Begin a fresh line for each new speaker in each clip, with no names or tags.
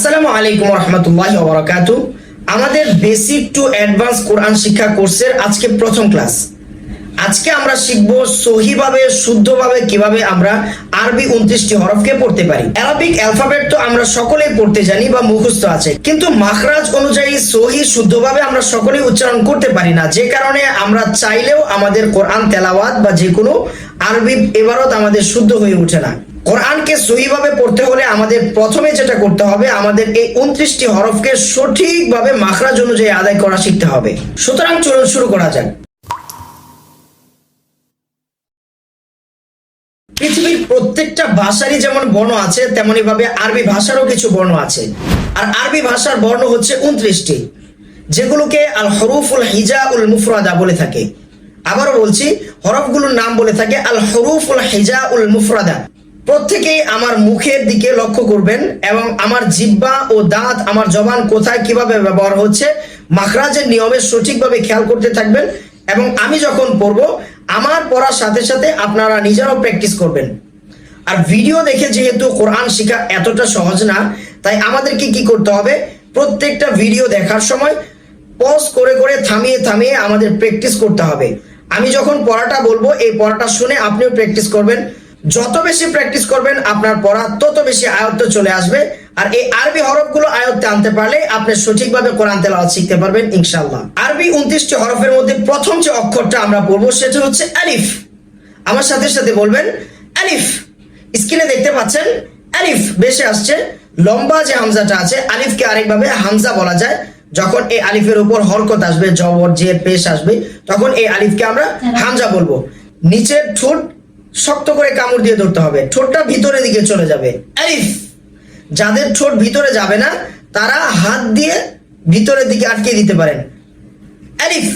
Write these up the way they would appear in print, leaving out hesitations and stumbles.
আসসালামু আলাইকুম রহমতুল্লাহি ওয়া বারাকাতুহু। আমাদের বেসিক টু অ্যাডভান্স কোরআন শিক্ষা কোর্সের আজকে প্রথম ক্লাস। আজকে আমরা শিখব সহিভাবে শুদ্ধভাবে কিভাবে আমরা আরবি 29টি হরফকে পড়তে পারি। অ্যারাবিক অ্যালফাবেট তো আমরা সকলেই পড়তে জানি বা মুখস্থ আছে, কিন্তু মাখরাজ অনুযায়ী সহি শুদ্ধভাবে আমরা সকলেই উচ্চারণ করতে পারি না, যে কারণে আমরা চাইলেও আমাদের কোরআন তেলাওয়াত বা যে কোনো আরবি ইবারত আমাদের শুদ্ধ হয়ে ওঠে না। কোরআনকে সহিভাবে পড়তে হলে আমাদের প্রথমে যেটা করতে হবে, আমাদের এই 29টি হরফকে সঠিকভাবে মাখরাজ অনুযায়ী আদায় করা শিখতে হবে। সুতরাং চলুন শুরু করা যাক। পৃথিবীর প্রত্যেকটা ভাষারই যেমন বর্ণ আছে, তেমনি ভাবে আরবি ভাষারও কিছু বর্ণ আছে। আর আরবি ভাষার বর্ণ হচ্ছে 29টি, যেগুলোকে আল হরুফুল হিজাউল মুফরাদা বলে থাকে। আবারও বলছি, হরফগুলোর নাম বলে থাকে আল হরুফুল হিজাউল মুফরাদা। প্রত্যেকেই আমার মুখের দিকে লক্ষ্য করবেন এবং আমার জিহ্বা ও দাঁত, আমার জবান কোথায় কিভাবে ব্যবহার হচ্ছে মাখরাজের নিয়মে সঠিকভাবে খেয়াল করতে থাকবেন। এবং আমি যখন পড়বো, আমার পড়ার সাথে সাথে আপনারা নিজেরাও প্র্যাকটিস করবেন। আর ভিডিও দেখে যেহেতু কোরআন শেখা এতটা সহজ না, তাই আমাদেরকে কি করতে হবে, প্রত্যেকটা ভিডিও দেখার সময় পজ করে করে থামিয়ে থামিয়ে আমাদের প্র্যাকটিস করতে হবে। আমি যখন পড়াটা বলবো, এই পড়াটা শুনে আপনিও প্র্যাকটিস করবেন। যত বেশি প্র্যাকটিস করবেন আপনার পড়া তত বেশি আয়ত্তে চলে আসবে। আর এই আরবি হরফগুলো আয়ত্তে আনতে পারলে আপনি সঠিকভাবে কোরআন তেলাওয়াত শিখতে পারবেন ইনশাআল্লাহ। আরবি 29টি হরফের মধ্যে প্রথম যে অক্ষরটা আমরা পড়বো সেটা হচ্ছে আলিফ। আমার সাথে সাথে বলবেন আলিফ। স্ক্রিনে দেখতে পাচ্ছেন আলিফ বেশি আসছে। লম্বা যে হামজাটা আছে, আলিফকে আরেকভাবে হামজা বলা যায়। যখন এই আলিফের উপর হরকত আসবে, জবর জের পেশ আসবে, তখন এই আলিফকে আমরা হামজা বলবো। নিচের ঠোঁট শক্ত করে কামড় দিয়ে ধরতে হবে, ঠোঁটটা ভিতরের দিকে চলে যাবে। আলিফ। যাদের ঠোঁট ভিতরে যাবে না, তারা হাত দিয়ে ভিতরের দিকে আটকে দিতে পারেন। আলিফ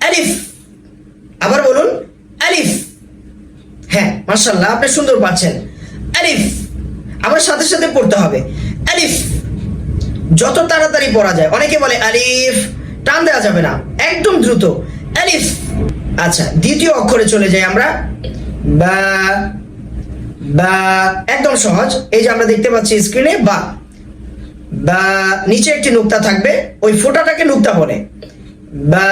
আলিফ। আবার বলুন আলিফ। হ্যাঁ, মাশাআল্লাহ, আপনি সুন্দর পাচ্ছেন। আলিফ। আমার সাথে সাথে পড়তে হবে আলিফ, যত তাড়াতাড়ি পড়া যায়। অনেকে বলে আলিফ, টান দেওয়া যাবে না, একদম দ্রুত আলিফ। আচ্ছা, দ্বিতীয় অক্ষরে চলে যাই আমরা। বা বা একদম সহজ। এই যে আমরা দেখতে পাচ্ছি স্ক্রিনে বা। বা নিচে একটি নুক্তা থাকবে, ওই ফোঁটাটাকে নুক্তা বলে। বা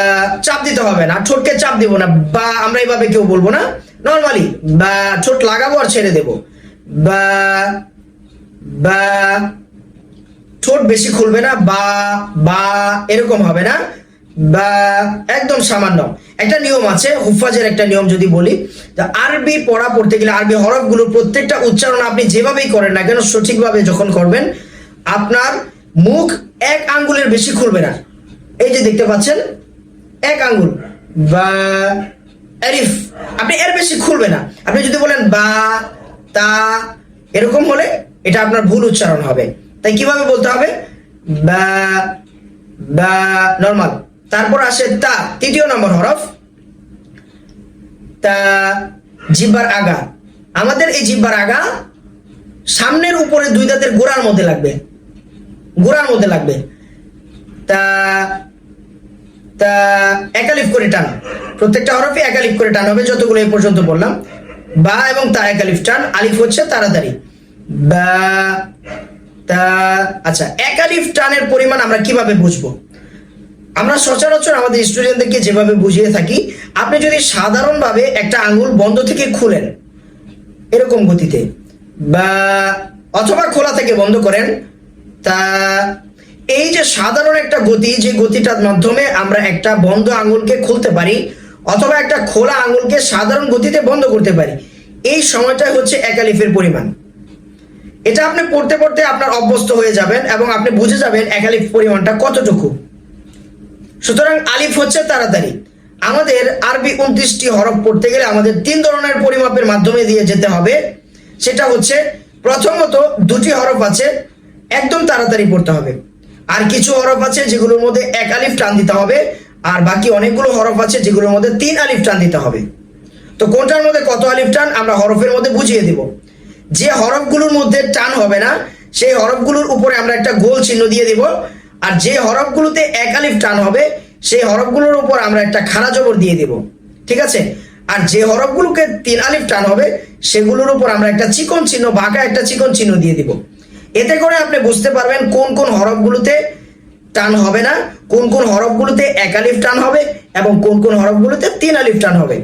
চাপ দিতে হবে না, ঠোঁটকে চাপ দিব না। বা আমরা এইভাবে কেউ বলবো না, নর্মালি বা ঠোঁট লাগাবো আর ছেড়ে দেব। বা বা ঠোঁট বেশি খুলবে না, বা বা এরকম হবে না। বা একদম সামান্য। একটা নিয়ম আছে, হুফাজের একটা নিয়ম যদি বলি, আরবি পড়া পড়তে গেলে আরবি হরফগুলো প্রত্যেকটা উচ্চারণ আপনি যেভাবেই করেন না কেন, সঠিকভাবে যখন করবেন, আপনার মুখ এক আঙ্গুলের বেশি খুলবে না। এই যে দেখতে পাচ্ছেন এক আঙ্গুল। বা আলিফ, আপনি এর বেশি খুলবে না। আপনি যদি বলেন বা তা, এরকম হলে এটা আপনার ভুল উচ্চারণ হবে। তাই কিভাবে বলতে হবে, বা বা নরমাল। তারপর আসে তা, তৃতীয় নম্বর হরফ। তা জিহ্বার আগা। আমাদের এই জিহ্বার আগা সামনের উপরে দুই দাঁতের গোড়ার মধ্যে লাগবে, গোড়ার মধ্যে লাগবে। তা তা একালিফ করে টান, প্রত্যেকটা হরফে একালিফ করে টান হবে, যতগুলো এই পর্যন্ত বললাম। বা এবং তা একালিফ টান, আলিফ হচ্ছে তাড়াতাড়ি। বা তা। আচ্ছা, একালিফ টানের পরিমাণ আমরা কিভাবে বুঝবো? আমরা সচরাচর আমাদের স্টুডেন্টদেরকে যেভাবে বুঝিয়ে থাকি, আপনি যদি সাধারণভাবে একটা আঙ্গুল বন্ধ থেকে খুলেন এরকম গতিতে, বা অথবা খোলা থেকে বন্ধ করেন, তা এই যে সাধারণ একটা গতি, যে গতিটার মাধ্যমে আমরা একটা বন্ধ আঙ্গুলকে খুলতে পারি অথবা একটা খোলা আঙ্গুলকে সাধারণ গতিতে বন্ধ করতে পারি, এই সময়টাই হচ্ছে একালিফের পরিমাণ। এটা আপনি পড়তে পড়তে আপনার অভ্যস্ত হয়ে যাবেন এবং আপনি বুঝে যাবেন একালিফ পরিমাণটা কতটুকু। সুতরাং আলিফ হচ্ছে তাড়াতাড়ি। আমাদের আরবি 29টি হরফ পড়তে গেলে আমাদের 3 ধরনের পরিমাপের মাধ্যমে দিয়ে যেতে হবে। সেটা হচ্ছে, প্রথমত দুটি হরফ আছে একদম তাড়াতাড়ি পড়তে হবে, আর কিছু হরফ আছে যেগুলোর মধ্যে 1 আলিফ টান দিতে হবে, আর বাকি অনেকগুলো হরফ আছে যেগুলোর মধ্যে 3 আলিফ টান দিতে হবে। তো কোনটার মধ্যে কত আলিফ টান আমরা হরফের মধ্যে বুঝিয়ে দিব। যে হরফগুলোর মধ্যে টান হবে না, সেই হরফগুলোর উপরে আমরা একটা গোল চিহ্ন দিয়ে দিব। আর যে হরফগুলোতে 1 আলিফ টান হবে, সেই হরফগুলোর উপর আমরা একটা খাড়া জবর দিয়ে দিব। ঠিক আছে? আর যে হরফগুলোকে 3 আলিফ টান হবে, সেগুলোর উপর আমরা একটা চিকন চিহ্ন, বাঁকা একটা চিকন চিহ্ন দিয়ে দিব। এতে করে আপনি বুঝতে পারবেন কোন কোন হরফগুলোতে টান হবে না, কোন কোন হরফগুলোতে এক আলিফ টান হবে এবং কোন কোন হরফগুলোতে তিন আলিফ টান হবে।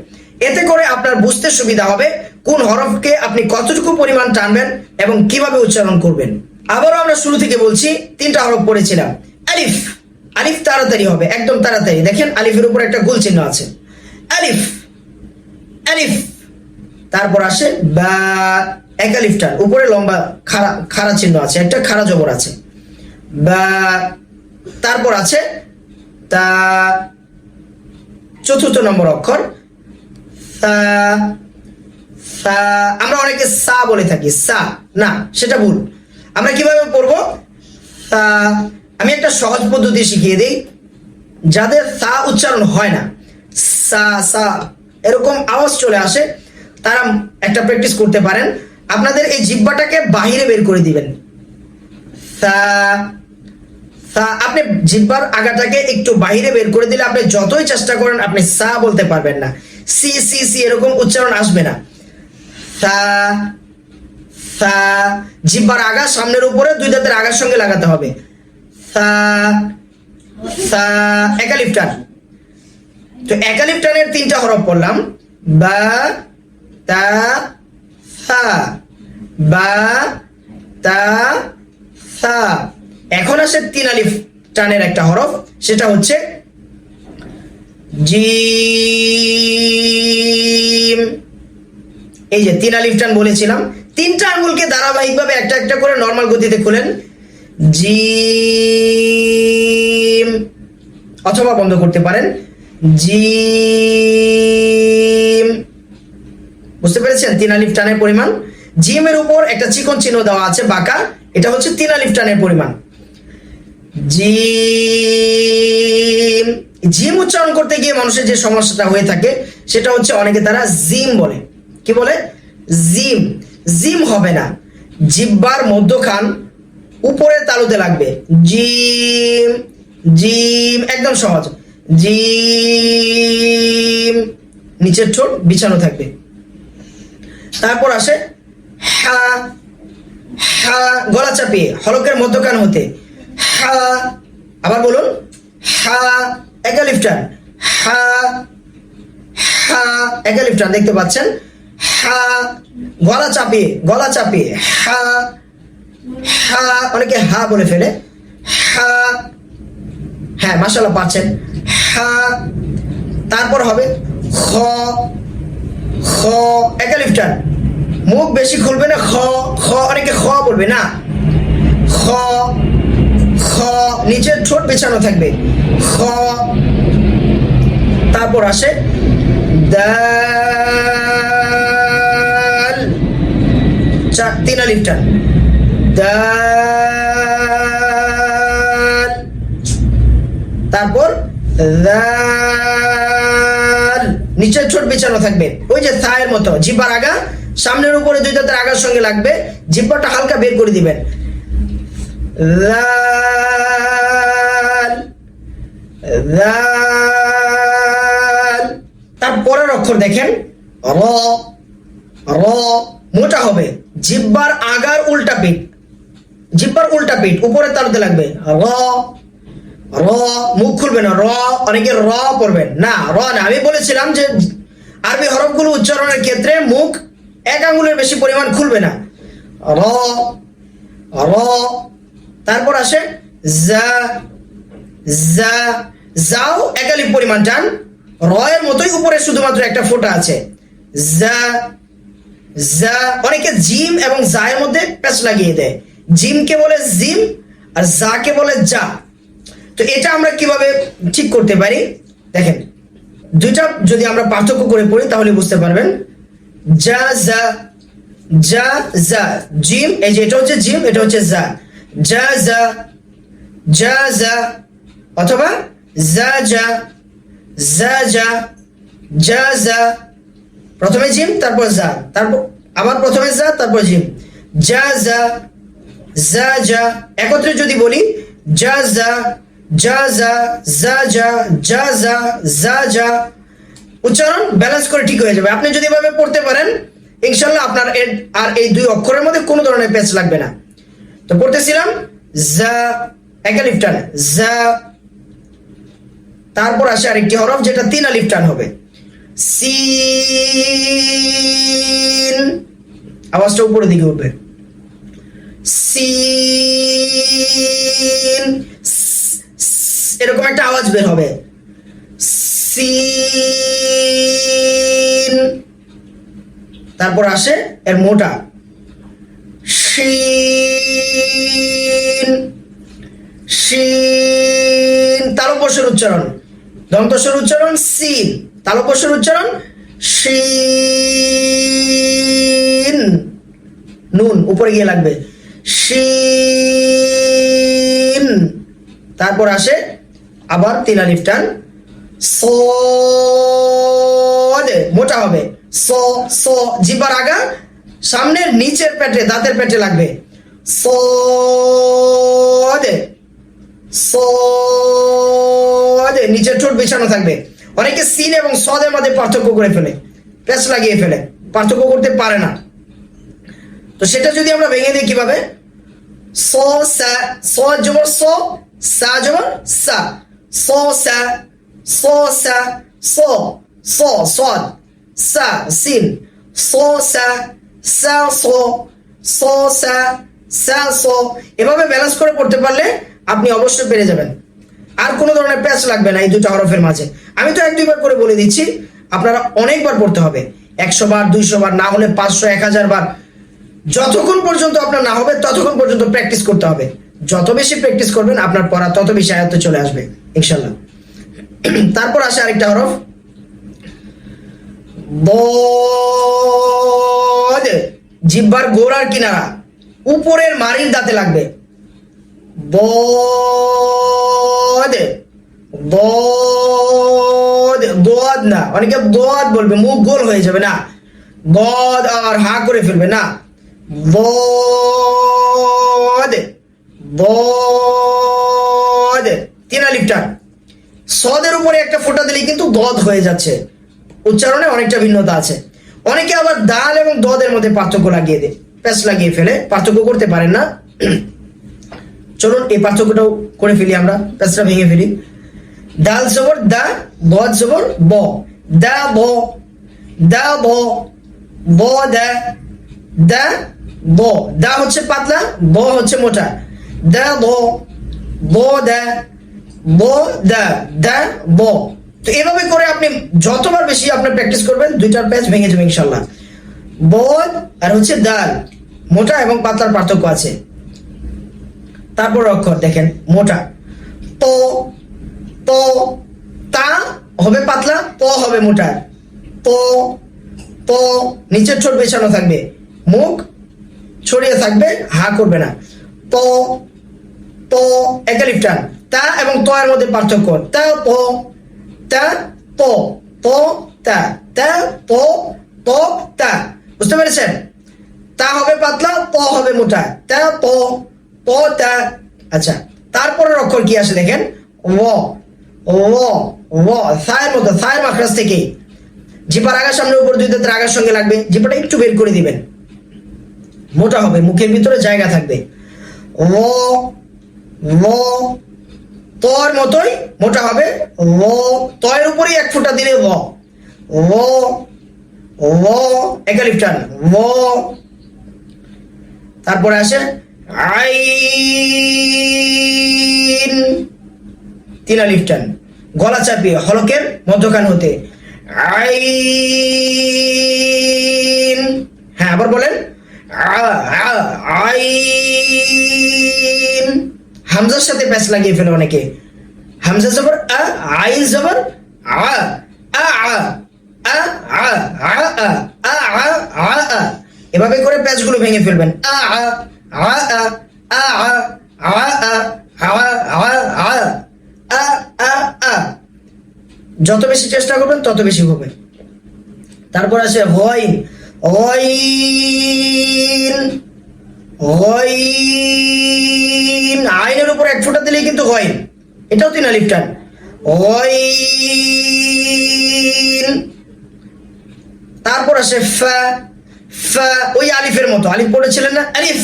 এতে করে আপনার বুঝতে সুবিধা হবে কোন হরফকে আপনি কতটুকু পরিমাণ টানবেন এবং কিভাবে উচ্চারণ করবেন। আবারও আমরা শুরু থেকে বলছি, তিনটা হরফ পড়েছিলাম। আলিফ, আলিফ তাড়াতাড়ি হবে, একদম তাড়াতাড়ি। দেখেন আলিফের উপর একটা গোল চিহ্ন আছে, আলিফ আলিফ। তারপর আসে বা, এক আলিফ টান, উপরে লম্বা খাড়া চিহ্ন আছে, একটা খাড়া জবর আছে, বা। তারপর আছে তা, চতুর্থ নম্বর অক্ষর সা। আমরা অনেকে সা বলে থাকি, সা না, সেটা ভুল। আমরা কিভাবে পড়বো? আমি একটা সহজ পদ্ধতি শিখিয়ে দিই। যাদের সা উচ্চারণ হয় না, সা সা এরকম আওয়াজ চলে আসে, তারা একটা প্র্যাকটিস করতে পারেন। আপনাদের এই জিহ্বাটাকে বাহিরে বের করে দিবেন। সা, আপনি জিহ্বার আগাটাকে একটু বাহিরে বের করে দিলে আপনি যতই চেষ্টা করেন আপনি সা বলতে পারবেন না, সি সি সি এরকম উচ্চারণ আসবে না। সা, জিহ্বার আগা সামনের উপরে দুই দাঁতের আগার সঙ্গে লাগাতে হবে। সা, এক আলিফ টান। তো এক আলিফ টানের তিনটা হরফ পড়লাম, বা তা সা, বা তা সা। এখন আসে তিন আলিফ টানের একটা হরফ, সেটা হচ্ছে জিম। এই যে তিন আলিফ টান বলেছিলাম, তিনটা আঙ্গুলকে ধারাবাহিকভাবে একটা একটা করে নর্মাল গতিতে খুলেন, জিম, অথবা বন্ধ করতে পারেন, জিম। বুঝতে পেরেছেন তিন আলিফ টানের পরিমাণ? জিমের উপর একটা চিকন চিহ্ন দেওয়া আছে বাঁকা, এটা হচ্ছে তিন আলিফ টানের পরিমাণ। জিম, জিম উচ্চারণ করতে গিয়ে মানুষের যে সমস্যাটা হয়ে থাকে সেটা হচ্ছে অনেকে তারা জিম বলে। কি বলে? জিম। জিম হবে না, জিহ্বার মধ্যখান উপরের তালুতে লাগবে, জিম জিম, একদম সহজ, জিম। নিচের ঠোঁট বিছানো থাকবে। তারপর আসে হা, হা, গলা চাপিয়ে হলকের মধ্যখান হতে, হা। আবার বলুন, হা, এক আলিফ টান, হা, হা, এক আলিফ টান, দেখতে পাচ্ছেন? হা, গলা চাপিয়ে, গলা চাপিয়ে, হা, হা। অনেকে হা বলে ফেলে, হা। হ্যাঁ, মাশাআল্লাহ পাচ্ছেন, হা। তারপর হবে খ, খ, এক আলিফ টান, মুখ বেশি খুলবে না, খ, খ। অনেকে খ বলবে না, খ, খ, নিচের ঠোঁট বিছানো থাকবে, খ। তারপর আসে দাল, তিন আলিফ টান, দাল। তারপর দাল, নিচের ঠোঁট বিছানো থাকবে, ওই যে থায়ের মতো, জিহ্বার আগা সামনের উপরে দুই দাঁতের আগার সঙ্গে লাগবে, জিহ্বাটা হালকা বের করে দিবেন, দাল, দাল। তারপরের অক্ষর দেখেন র, র, মোটা হবে, জিহ্বার আগার উল্টা পিঠ, জিহ্বার উল্টা পিঠ উপরের তালুতে লাগবে, র, র। মুখ খুলবে না, র। অনেকে র পড়বেন না, র না। আমি বলেছিলাম যে আরবি হরফগুলো উচ্চারণের ক্ষেত্রে মুখ এক আঙ্গুলের বেশি পরিমাণ খুলবে না, র, র। তারপর আসে জা, জা, যাও এক আলিফ পরিমাণ টান, র এর মতোই উপরে শুধুমাত্র একটা ফোঁটা আছে, জা, জা। অনেকে জিম এবং জায়ের মধ্যে প্যাচ লাগিয়ে দেয়, জিমকে বলে জিম আর জাকে বলে যা। তো এটা আমরা কিভাবে ঠিক করতে পারি? দেখেন, দুইটা যদি আমরা পার্থক্য করে পড়ি তাহলে বুঝতে পারবেন। যা, যা, যা, যা, জিম, এই যে এটা হচ্ছে জিম, এটা হচ্ছে যা, যা, যা, যা, যা, অথবা যা, যা, যা, যা, যা, যা। প্রথমে জিম, তারপর যা, তারপর আবার প্রথমে যা, তারপর জিম, যা, যা, যা, যা। একত্রে যদি বলি, যা, যা, যা, যা, যা, যা, যা, যা, যা, যা। উচ্চারণ ব্যালেন্স করে ঠিক হয়ে যাবে। আপনি যদি এভাবে পড়তে পারেন ইনশাল্লাহ আপনার আর এই দুই অক্ষরের মধ্যে কোনো ধরনের প্যাচ লাগবে না। তো পড়তেছিলাম জা, এক আলিফ টান জা। তারপর আসে আরেকটি হরফ যেটা 3 আলিফ টান হবে, সিন। আওয়াজটা উপরের দিকে উঠবে, সিন, এরকম একটা আওয়াজ বের হবে, সিন। তারপর আসে এর মোটা, শিন, শিন। তালব্যস্বর উচ্চারণ, দন্তস্বর উচ্চারণ সিন, তালব্যস্বর উচ্চারণ শিন। নুন উপরে গিয়ে লাগবে, শিন। তারপর আসে আবার 3 আলিফ টান, সদ, মোটা হবে, স, স। জিহ্বার আগা সামনের নিচের পেটে, দাঁতের পেটে লাগবে, সদ, সদ। নিচের ঠোঁট বিছানো থাকবে। অনেকে সিন এবং সদের মধ্যে পার্থক্য করে ফেলে, প্যাচ লাগিয়ে ফেলে, পার্থক্য করতে পারে না। তো সেটা যদি আমরা ভেঙে দিই কিভাবে, স, সা, স জবর স, সা জবর সা, স, সা, স, সা, স, স, সদ, সা, সিন, স, সা, সা, স, স, সা, সা, স। এভাবে ব্যালেন্স করে পড়তে পারলে আপনি অবশ্যই পেরে যাবেন। আর কোনো ধরনের প্যাচ লাগবে না এই দুটো হরফের মাঝে। আমি তো 1-2 বার করে বলে দিচ্ছি, আপনারা অনেকবার পড়তে হবে, 100 বার, 200 বার, না হলে 500, 1000 বার। যতক্ষণ পর্যন্ত আপনার না হবে ততক্ষণ পর্যন্ত প্র্যাকটিস করতে হবে। যত বেশি প্র্যাকটিস করবেন আপনার পড়া তত বেশি আয়ত্তে চলে আসবে ইনশাল্লাহ। তারপর আসে আরেকটা হরফ, বদ। জিহ্বার গোড়ার কিনারা উপরের মাড়ির দাঁতে লাগবে, বদ, বদ, দোয়াদ না। অনেকে দোয়াদ বলবে, মুখ গোল হয়ে যাবে না, বদ আর হা করে ফেলবে না, বদ, বদ। 3 আলিফ টান, সদের উপরে একটা ফোঁটা দিলেই কিন্তু দদ হয়ে যাচ্ছে, উচ্চারণে অনেকটা ভিন্নতা আছে। অনেকে আবার দাল এবং দদের মধ্যে পার্থক্য লাগিয়ে দেয়, প্যাচ লাগিয়ে ফেলে, পার্থক্য করতে পারেন না। চলুন এই পার্থক্যটাও করে ফেলি আমরা, প্যাচটা ভেঙে ফেলি। দাল জবর দা, দদ জবর ব, দা ব, দা ব, ব দা, দা ব। দা হচ্ছে পাতলা, ব হচ্ছে মোটা, দা ব, ব দা, ব দা, দা ব। তো এভাবে করে আপনি যতবার বেশি আপনি প্র্যাকটিস করবেন, দুইটার প্যাচ ভেঙে যাবে ইনশাল্লাহ। বদ আর হচ্ছে দাল, মোটা এবং পাতলার পার্থক্য আছে। তারপর অক্ষর দেখেন, মোটা, ত, ত, তা হবে পাতলা, প হবে মোটা, ত, ত। নিচের ঠোঁট বেছানো থাকবে, মুখ ছড়িয়ে থাকবে, হা করবে না, ত, ত। এক আলিফ টান। তা এবং ত এর মধ্যে পার্থক্য, তা প, তা প, প তা, তা প, প তা। বুঝতে পেরেছেন? তা হবে পাতলা, প হবে মোটা, তা প, প তা। আচ্ছা, তারপরের অক্ষর কি আসে দেখেন, ও, ও, ও। সায়ের মতো, সায়ের মাখরাজ থেকে জিপার আগার সামনে উপর দুই দাঁতের আগার সঙ্গে লাগবে, জিপাটা একটু বের করে দিবেন, মোটা হবে, মুখের ভিতরে জায়গা থাকবে। ও, ও। তোর মতোই মোটা হবে, ও। তয়ের উপরেই এক ফোঁটা দিলে ও, ও, ও। এক আলিফ টান, ও। তারপরে আসে আইন, 3 আলিফ টান, গলা চাপিয়ে হলকের মধ্যখান হতে, আইন। হ্যাঁ, আবার বলেন, আইন। হামজার সাথে প্যাচ লাগিয়ে ফেলে অনেকে, হামজা জবর আ, আইন জবর আ, আ, আ, আ, আ, আ, আ, আ, আ, আ, আ। এভাবে করে প্যাচগুলো ভেঙে ফেলবেন, আ, আ, আ, আ, আ, আ, আ, আ, আ, আ, আ, আ, আ, আ। যত বেশি চেষ্টা করবেন তত বেশি হবে। তারপর আছে হইন, হইন, হইন। আইনের উপর এক ফোঁটা দিলেই কিন্তু হইন, এটাও 3 আলিফ টান, হইন। তারপর আসে ফা, ফা। ওই আলিফের মতো, আলিফ পড়েছিলেন না, আলিফ,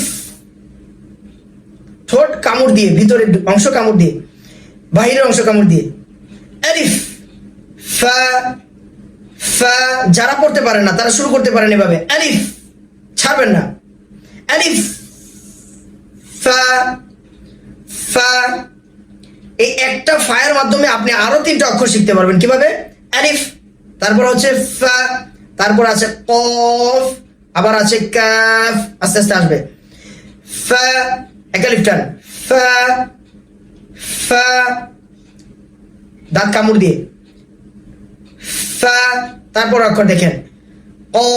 ঠোঁট কামড় দিয়ে, ভিতরের অংশ কামড় দিয়ে, বাহিরের অংশ কামড় দিয়ে। আলিফ, ফা, ফা। যারা পড়তে পারেন না তারা শুরু করতে পারেন এভাবে, আলিফ, ছাড়বেন না, আলিফ, ফা, ফা। এই একটা ফায়ের মাধ্যমে আপনি আরো 3টা অক্ষর শিখতে পারবেন। কিভাবে? আলিফ, তারপর হচ্ছে ফা, তারপর আছে কফ, আবার আছে কাফ, আস্তে আস্তে আসবে। ফা, এক আলিফ টান, ফা, ফা, দাঁত কামড় দিয়ে, ফা, তারপর অক্ষর দেখেন কফ,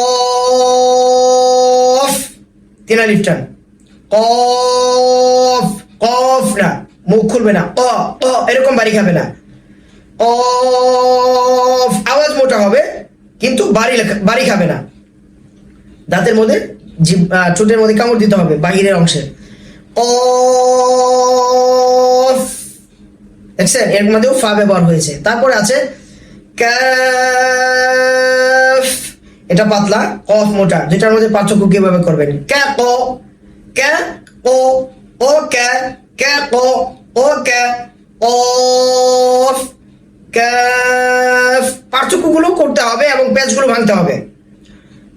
3 আলিফ টান, কফ, কফ না, মুখ খুলবে না, ক, ক, এরকম বাড়ি খাবে না, কফ, আওয়াজ মোটা হবে কিন্তু বাড়ি খাবে না। দাঁতের মধ্যে, ঠোঁটের মধ্যে কামড় দিতে হবে বাহিরের অংশে, কফ। দেখছেন এর মধ্যেও ফা ব্যবহার হয়েছে। তারপরে আছে কাফ, এটা পাতলা, কফ মোটা, যেটার মধ্যে পার্থক্য কিভাবে করবেন? কা ক, কা ক, ও কা, কা ক, ও কা, কফ, কাফ। পার্থক্যগুলো করতে হবে এবং পেজগুলো ভাঙতে হবে।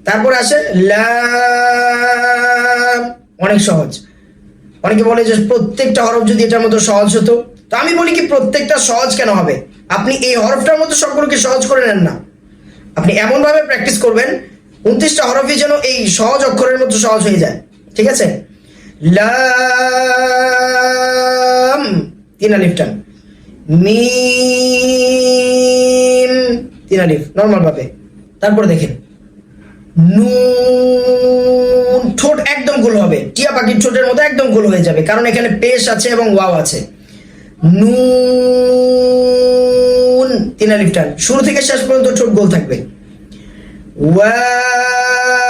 তারপরে আসে লাম, অনেক সহজ। অনেকে বলে যে প্রত্যেকটা হরফ যদি এটার মতো সহজ হতো, তো আমি বলি কি প্রত্যেকটা সহজ কেন হবে? আপনি এই হরফটার মতো সবগুলোকে সহজ করে নেন না, আপনি এমন ভাবে প্র্যাকটিস করবেন 29টা হরফই যেন এই সহজ অক্ষরের মতো সহজ হয়ে যায়। ঠিক আছে? লাম, 3 আলিফ টান, মিম, 3 আলিফ নরমাল ভাবে। তারপর দেখেন নুন, ঠোঁট একদম গোল হবে, টিয়া পাখির ঠোঁটের মতো একদম গোল হয়ে যাবে, কারণ এখানে পেশ আছে এবং ওয়াও আছে। নুন, 3 আলিফ টান, শুরু থেকে শেষ পর্যন্ত ঠোঁট গোল থাকবে। ওয়াও,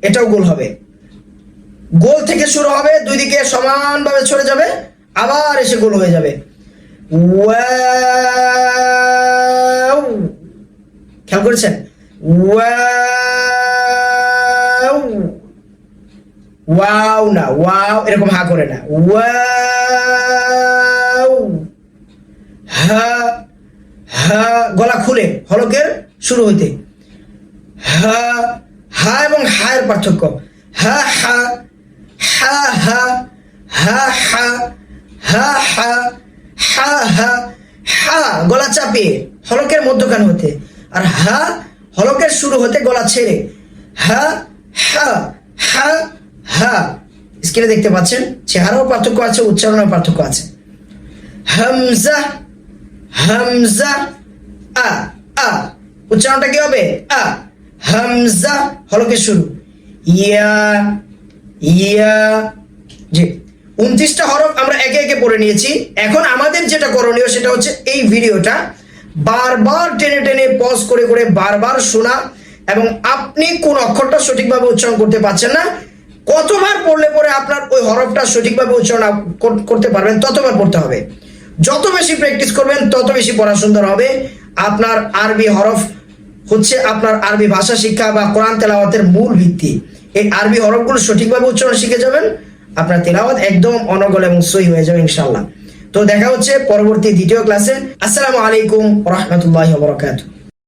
এটাও গোল হবে, গোল থেকে শুরু হবে, দুই দিকে সমানভাবে ছড়ে যাবে, আবার এসে গোল হয়ে যাবে। ওয়াও, খেয়াল করেছেন? ওয়াও, ওয়াও না, ওয়াও এরকম হা করে না, ওয়াও। হা, হা, গলা খুলে হলকের শুরু হইতে, হা, হা এবং হা এর পার্থক্য, হা হা, হা হা, হা হা, হা হা, হা হা। হা গলা চাপিয়ে হলকের মধ্যখান হতে, আর হা হলকের শুরু হতে গলা ছেড়ে, হা হা, হা হা। স্ক্রিনে দেখতে পাচ্ছেন চেহারাও পার্থক্য আছে, উচ্চারণের পার্থক্য আছে। হামজা, হামজা, আ, আ, উচ্চারণটা কি হবে? আ। হামজা হলকের শুরু, ইয়া, ইয়া। জি, 29টা হরফ আমরা একে একে পড়ে নিয়েছি। এখন আমাদের যেটা করণীয় সেটা হচ্ছে এই ভিডিওটা বারবার টেনে টেনে পজ করে করে বারবার শোনা, এবং আপনি কোন অক্ষরটা সঠিকভাবে উচ্চারণ করতে পারছেন না, কতবার পড়লে পরে আপনার ওই হরফটা সঠিকভাবে উচ্চারণ করতে পারবেন ততবার পড়তে হবে। যত বেশি প্র্যাকটিস করবেন তত বেশি পড়া সুন্দর হবে। আপনার আরবি হরফ হচ্ছে আপনার আরবি ভাষা শিক্ষা বা কোরআন তেলাওয়াতের মূল ভিত্তি। এই আরবি হরফগুলো সঠিকভাবে উচ্চারণ শিখে যাবেন, আপনার তেলাওয়াত একদম অনর্গল এবং সহি হয়ে যাবে ইনশাআল্লাহ। তো দেখা হচ্ছে পরবর্তী দ্বিতীয় ক্লাসে। আসসালামু আলাইকুম ওয়া রাহমাতুল্লাহি ওয়া বারাকাতুহু।